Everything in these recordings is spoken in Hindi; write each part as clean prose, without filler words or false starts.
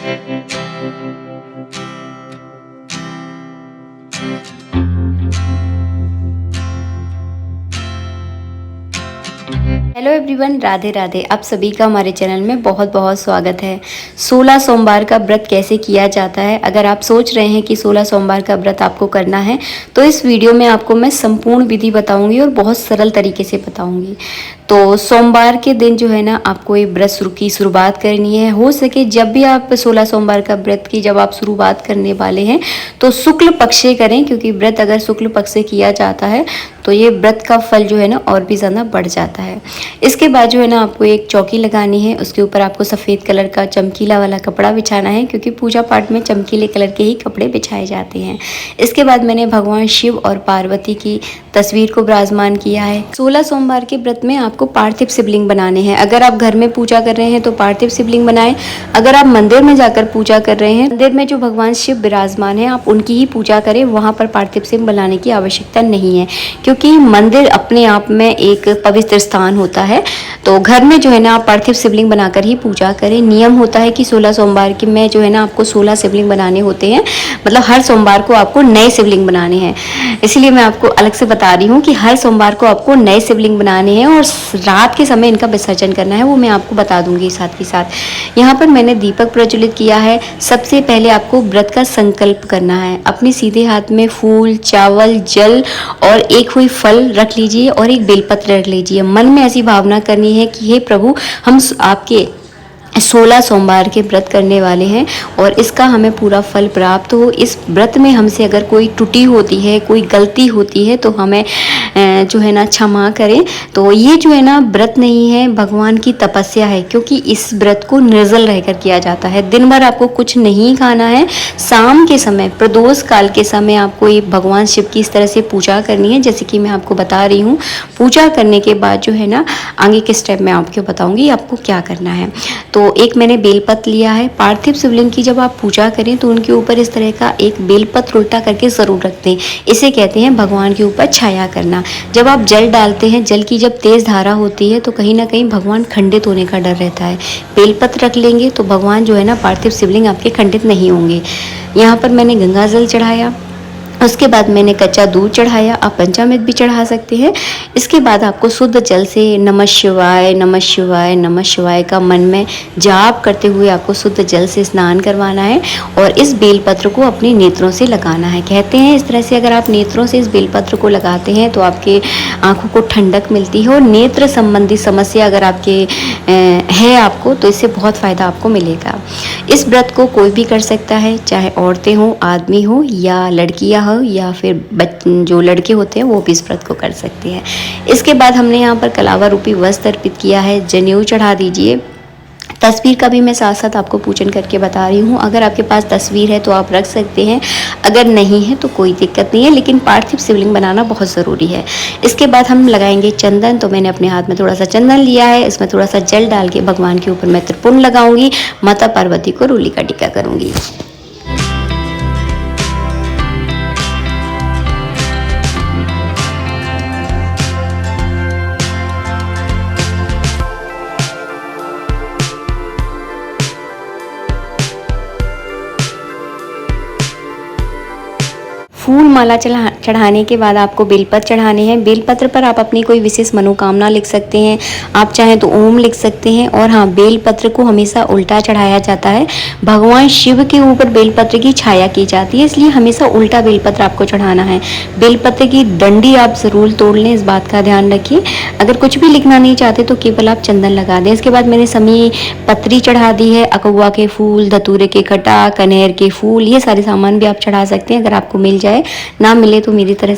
Hello everyone, Radhe Radhe. आप सभी का हमारे चैनल में बहुत बहुत स्वागत है। 16 सोमवार का व्रत कैसे किया जाता है, अगर आप सोच रहे हैं कि 16 सोमवार का व्रत आपको करना है तो इस वीडियो में आपको मैं संपूर्ण विधि बताऊंगी और बहुत सरल तरीके से बताऊंगी। तो सोमवार के दिन जो है ना, आपको ये व्रत की शुरुआत करनी है। हो सके जब भी आप 16 सोमवार का व्रत की जब आप शुरुआत करने वाले हैं तो शुक्ल पक्ष से करें, क्योंकि व्रत अगर शुक्ल पक्ष से किया जाता है तो ये व्रत का फल जो है ना और भी ज़्यादा बढ़ जाता है। इसके बाद जो है ना, आपको एक चौकी लगानी है, उसके ऊपर आपको सफ़ेद कलर का चमकीला वाला कपड़ा बिछाना है, क्योंकि पूजा पाठ में चमकीले कलर के ही कपड़े बिछाए जाते हैं। इसके बाद मैंने भगवान शिव और पार्वती की तस्वीर को विराजमान किया है। 16 सोमवार के व्रत में आपको पार्थिव शिवलिंग बनाने हैं। अगर आप घर में पूजा कर रहे हैं तो पार्थिव शिवलिंग बनाएं। अगर आप मंदिर में जाकर पूजा कर रहे हैं, मंदिर में जो भगवान शिव विराजमान है आप उनकी ही पूजा करें, वहाँ पर पार्थिव शिव बनाने की आवश्यकता नहीं है, क्योंकि मंदिर अपने आप में एक पवित्र स्थान होता है। तो घर में जो है ना, आप पार्थिव शिवलिंग बनाकर ही पूजा करें। नियम होता है कि 16 सोमवार के में जो है ना, आपको 16 शिवलिंग बनाने होते हैं, मतलब हर सोमवार को आपको नए शिवलिंग बनाने हैं। इसलिए मैं आपको अलग से बता रही हूँ कि हर सोमवार को आपको नए शिवलिंग बनाने हैं और रात के समय इनका विसर्जन करना है, वो मैं आपको बता दूंगी साथ ही साथ। यहाँ पर मैंने दीपक प्रज्वलित किया है। सबसे पहले आपको व्रत का संकल्प करना है। अपने सीधे हाथ में फूल, चावल, जल और एक हुई फल रख लीजिए और एक बेलपत्र रख लीजिए। मन में ऐसी भावना करनी है कि हे प्रभु, हम आपके 16 सोमवार के व्रत करने वाले हैं और इसका हमें पूरा फल प्राप्त हो। इस व्रत में हमसे अगर कोई त्रुटि होती है, कोई गलती होती है तो हमें जो है ना क्षमा करें। तो ये जो है ना, व्रत नहीं है, भगवान की तपस्या है, क्योंकि इस व्रत को निर्जल रहकर किया जाता है। दिन भर आपको कुछ नहीं खाना है। शाम के समय, प्रदोष काल के समय आपको ये भगवान शिव की इस तरह से पूजा करनी है, जैसे कि मैं आपको बता रही हूँ। पूजा करने के बाद जो है ना, आगे के स्टेप में आपको बताऊँगी आपको क्या करना है। तो एक मैंने बेलपत्र लिया है। पार्थिव शिवलिंग की जब आप पूजा करें तो उनके ऊपर इस तरह का एक बेलपत्र उल्टा करके ज़रूर रख दें। इसे कहते हैं भगवान के ऊपर छाया करना। जब आप जल डालते हैं, जल की जब तेज़ धारा होती है तो कहीं ना कहीं भगवान खंडित होने का डर रहता है। बेलपत्र रख लेंगे तो भगवान जो है ना, पार्थिव शिवलिंग आपके खंडित नहीं होंगे। यहाँ पर मैंने गंगा जल चढ़ाया। उसके बाद मैंने कच्चा दूध चढ़ाया। आप पंचामृत भी चढ़ा सकते हैं। इसके बाद आपको शुद्ध जल से नमः शिवाय, नमः शिवाय, नमः शिवाय का मन में जाप करते हुए आपको शुद्ध जल से स्नान करवाना है और इस बेलपत्र को अपने नेत्रों से लगाना है। कहते हैं इस तरह से अगर आप नेत्रों से इस बेलपत्र को लगाते हैं तो आपके आंखों को ठंडक मिलती है और नेत्र संबंधी समस्या अगर आपके है आपको, तो इससे बहुत फ़ायदा आपको मिलेगा। इस व्रत को कोई भी कर सकता है, चाहे औरतें हों, आदमी हो या लड़कियां हो या फिर जो लड़के होते हैं वो भी इस व्रत को कर सकते हैं। इसके बाद हमने यहाँ पर कलावा रूपी वस्त्र अर्पित किया है। जनेऊ चढ़ा दीजिए। तस्वीर का भी मैं साथ साथ आपको पूजन करके बता रही हूँ। अगर आपके पास तस्वीर है तो आप रख सकते हैं, अगर नहीं है तो कोई दिक्कत नहीं है, लेकिन पार्थिव शिवलिंग बनाना बहुत ज़रूरी है। इसके बाद हम लगाएंगे चंदन। तो मैंने अपने हाथ में थोड़ा सा चंदन लिया है, इसमें थोड़ा सा जल डाल के भगवान के ऊपर मैं त्रिपुंड लगाऊंगी, माता पार्वती को रूली का टीका करूंगी। फूल माला चढ़ाने के बाद आपको बेलपत्र चढ़ाने हैं। बेलपत्र पर आप अपनी कोई विशेष मनोकामना लिख सकते हैं। आप चाहें तो ओम लिख सकते हैं। और हाँ, बेलपत्र को हमेशा उल्टा चढ़ाया जाता है। भगवान शिव के ऊपर बेलपत्र की छाया की जाती है, इसलिए हमेशा उल्टा बेलपत्र आपको चढ़ाना है। बेलपत्र की डंडी आप ज़रूर तोड़ लें, इस बात का ध्यान रखिए। अगर कुछ भी लिखना नहीं चाहते तो केवल आप चंदन लगा दें। इसके बाद मैंने समी पत्री चढ़ा दी है। अकवा के फूल, धतूरे के कटा, कनेर के फूल, ये सारे सामान भी आप चढ़ा सकते हैं अगर आपको मिल जाए। ना मिले तो मेरी तरह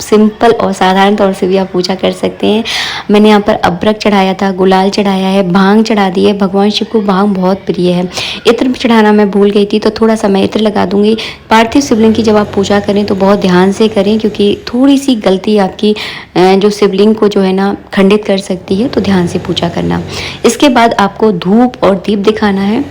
सिंपल और साधारण तौर से भी आप पूजा कर सकते हैं। मैंने यहाँ पर अबरक चढ़ाया था, गुलाल चढ़ाया है, भांग चढ़ा दी है। भगवान शिव को भांग बहुत प्रिय है। इत्र चढ़ाना मैं भूल गई थी, तो थोड़ा सा मैं इत्र लगा दूंगी। पार्थिव शिवलिंग की जब आप पूजा करें तो बहुत ध्यान से करें, क्योंकि थोड़ी सी गलती आपकी जो शिवलिंग को जो है ना खंडित कर सकती है, तो ध्यान से पूजा करना। इसके बाद आपको धूप और दीप दिखाना है।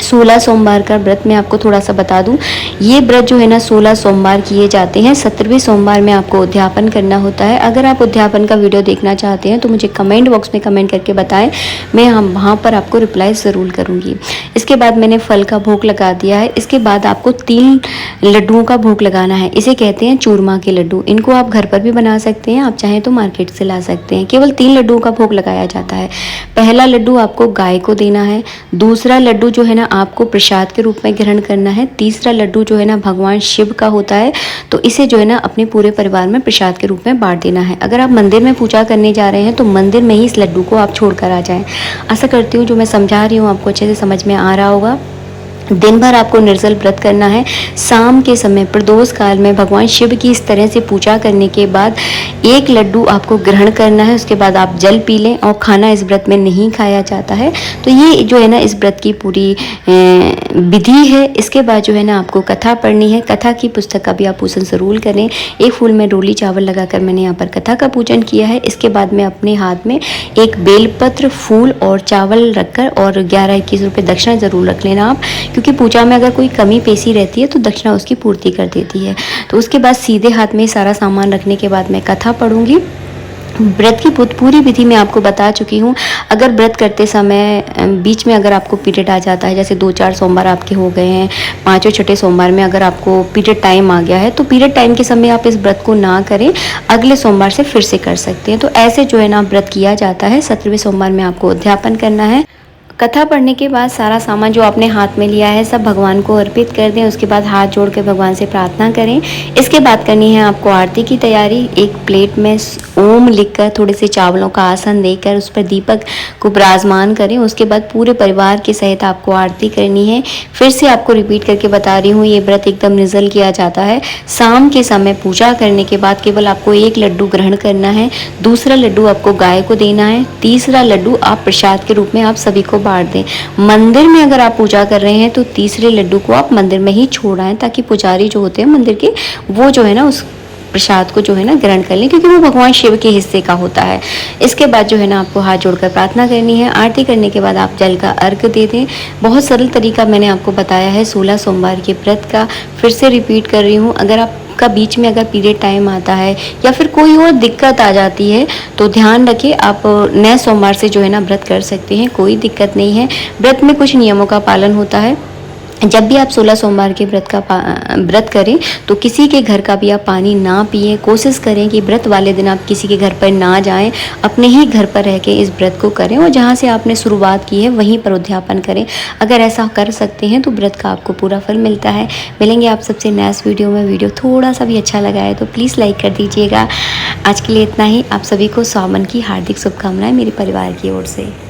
16 सोमवार का व्रत मैं आपको थोड़ा सा बता दूं। ये व्रत जो है ना 16 सोमवार किए जाते हैं। 17वें सोमवार में आपको उद्यापन करना होता है। अगर आप उद्यापन का वीडियो देखना चाहते हैं तो मुझे कमेंट बॉक्स में कमेंट करके बताएं, मैं हम वहाँ पर आपको रिप्लाई ज़रूर करूँगी। इसके बाद मैंने फल का भोग लगा दिया है। इसके बाद आपको 3 लड्डुओं का भोग लगाना है। इसे कहते हैं चूरमा के लड्डू। इनको आप घर पर भी बना सकते हैं, आप चाहें तो मार्केट से ला सकते हैं। केवल 3 लड्डुओं का भोग लगाया जाता है। पहला लड्डू आपको गाय को देना है, दूसरा लड्डू जो है ना आपको प्रसाद के रूप में ग्रहण करना है, तीसरा लड्डू जो है ना भगवान शिव का होता है, तो इसे जो है ना अपने पूरे परिवार में प्रसाद के रूप में बांट देना है। अगर आप मंदिर में पूजा करने जा रहे हैं तो मंदिर में ही इस लड्डू को आप छोड़ कर आ जाएं। आशा करती हूँ जो मैं समझा रही हूँ आपको अच्छे से समझ में आ रहा होगा। दिन भर आपको निर्जल व्रत करना है। शाम के समय प्रदोष काल में भगवान शिव की इस तरह से पूजा करने के बाद 1 लड्डू आपको ग्रहण करना है। उसके बाद आप जल पी लें, और खाना इस व्रत में नहीं खाया जाता है। तो ये जो है ना इस व्रत की पूरी विधि है। इसके बाद जो है ना आपको कथा पढ़नी है। कथा की पुस्तक का भी आप पूजन जरूर करें। एक फूल में रोली चावल लगाकर मैंने यहाँ पर कथा का पूजन किया है। इसके बाद मैं अपने हाथ में एक बेलपत्र, फूल और चावल रखकर, और 11-21 रुपये दक्षिणा जरूर रख लेना आप, क्योंकि पूजा में अगर कोई कमी पेशी रहती है तो दक्षिणा उसकी पूर्ति कर देती है। तो उसके बाद सीधे हाथ में सारा सामान रखने के बाद मैं कथा पढ़ूंगी। व्रत की पूरी विधि मैं आपको बता चुकी हूँ। अगर व्रत करते समय बीच में अगर आपको पीरियड आ जाता है, जैसे 2-4 सोमवार आपके हो गए हैं, 5वें 6ठे सोमवार में अगर आपको पीरियड टाइम आ गया है, तो पीरियड टाइम के समय आप इस व्रत को ना करें, अगले सोमवार से फिर से कर सकते हैं। तो ऐसे जो है ना व्रत किया जाता है। 17वें सोमवार में आपको उद्यापन करना है। कथा पढ़ने के बाद सारा सामान जो आपने हाथ में लिया है सब भगवान को अर्पित कर दें। उसके बाद हाथ जोड़ कर भगवान से प्रार्थना करें। इसके बाद करनी है आपको आरती की तैयारी। एक प्लेट में ओम लिखकर, थोड़े से चावलों का आसन देकर उस पर दीपक को विराजमान करें। उसके बाद पूरे परिवार के सहित आपको आरती करनी है। फिर से आपको रिपीट करके बता रही हूँ, ये व्रत एकदम निर्जल किया जाता है। शाम के समय पूजा करने के बाद केवल आपको 1 लड्डू ग्रहण करना है, दूसरा लड्डू आपको गाय को देना है, तीसरा लड्डू आप प्रसाद के रूप में आप सभी को बांट दें। मंदिर में अगर आप पूजा कर रहे हैं तो तीसरे लड्डू को आप मंदिर में ही छोड़ आएं, ताकि पुजारी जो होते हैं मंदिर के, वो जो है ना उस प्रसाद को जो है ना ग्रहण कर लें, क्योंकि वो भगवान शिव के हिस्से का होता है। इसके बाद जो है ना आपको हाथ जोड़कर प्रार्थना करनी है। आरती करने के बाद आप जल का अर्घ दे दें। बहुत सरल तरीका मैंने आपको बताया है 16 सोमवार के व्रत का। फिर से रिपीट कर रही हूँ, अगर आप का बीच में अगर पीरियड टाइम आता है या फिर कोई और दिक्कत आ जाती है तो ध्यान रखें, आप नए सोमवार से जो है ना व्रत कर सकते हैं, कोई दिक्कत नहीं है। व्रत में कुछ नियमों का पालन होता है। जब भी आप 16 सोमवार के व्रत करें तो किसी के घर का भी आप पानी ना पिए। कोशिश करें कि व्रत वाले दिन आप किसी के घर पर ना जाएं, अपने ही घर पर रह के इस व्रत को करें, और जहां से आपने शुरुआत की है वहीं पर उद्यापन करें। अगर ऐसा कर सकते हैं तो व्रत का आपको पूरा फल मिलता है। मिलेंगे आप सबसे नेक्स्ट वीडियो में। वीडियो थोड़ा सा भी अच्छा लगा है तो प्लीज़ लाइक कर दीजिएगा। आज के लिए इतना ही। आप सभी को सावन की हार्दिक शुभकामनाएं मेरे परिवार की ओर से।